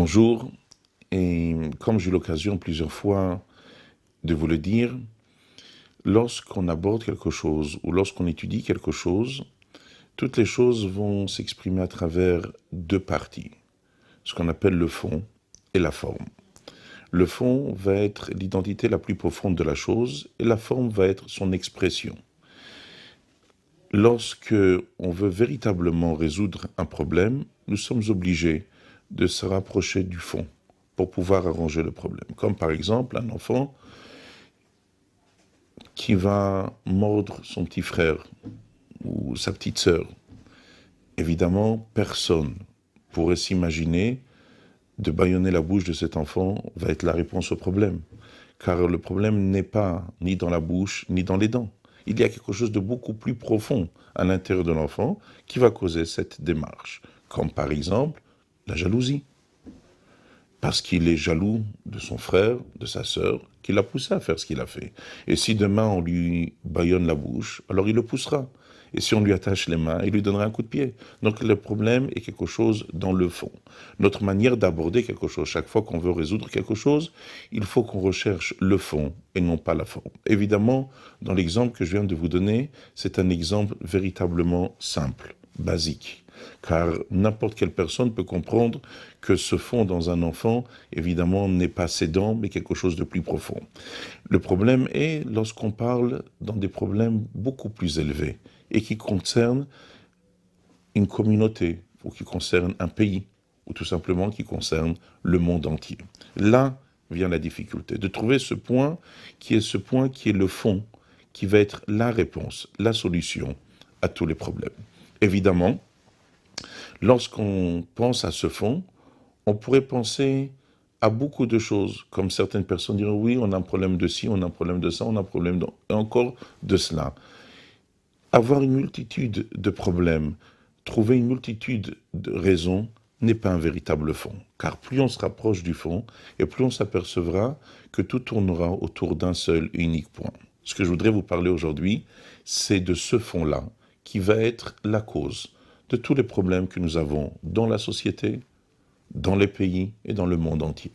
Bonjour, et comme j'ai eu l'occasion plusieurs fois de vous le dire, lorsqu'on aborde quelque chose ou lorsqu'on étudie quelque chose, toutes les choses vont s'exprimer à travers deux parties, ce qu'on appelle le fond et la forme. Le fond va être l'identité la plus profonde de la chose et la forme va être son expression. Lorsque on veut véritablement résoudre un problème, nous sommes obligés de se rapprocher du fond pour pouvoir arranger le problème. Comme par exemple un enfant qui va mordre son petit frère ou sa petite sœur. Évidemment, personne pourrait s'imaginer de bâillonner la bouche de cet enfant va être la réponse au problème. Car le problème n'est pas ni dans la bouche, ni dans les dents. Il y a quelque chose de beaucoup plus profond à l'intérieur de l'enfant qui va causer cette démarche. Comme par exemple la jalousie. Parce qu'il est jaloux de son frère, de sa sœur, qui l'a poussé à faire ce qu'il a fait. Et si demain on lui bâillonne la bouche, alors il le poussera. Et si on lui attache les mains, il lui donnera un coup de pied. Donc le problème est quelque chose dans le fond. Notre manière d'aborder quelque chose, chaque fois qu'on veut résoudre quelque chose, il faut qu'on recherche le fond et non pas la forme. Évidemment, dans l'exemple que je viens de vous donner, c'est un exemple véritablement simple, basique. Car n'importe quelle personne peut comprendre que ce fond dans un enfant, évidemment, n'est pas sédent, mais quelque chose de plus profond. Le problème est lorsqu'on parle dans des problèmes beaucoup plus élevés et qui concernent une communauté, ou qui concernent un pays, ou tout simplement qui concernent le monde entier. Là vient la difficulté, de trouver ce point qui est le fond, qui va être la réponse, la solution à tous les problèmes. Évidemment, lorsqu'on pense à ce fond, on pourrait penser à beaucoup de choses, comme certaines personnes diraient, oui, on a un problème de ci, on a un problème de ça, on a un problème encore de cela. Avoir une multitude de problèmes, trouver une multitude de raisons, n'est pas un véritable fond. Car plus on se rapproche du fond, et plus on s'apercevra que tout tournera autour d'un seul et unique point. Ce que je voudrais vous parler aujourd'hui, c'est de ce fond-là, qui va être la cause de tous les problèmes que nous avons dans la société, dans les pays et dans le monde entier.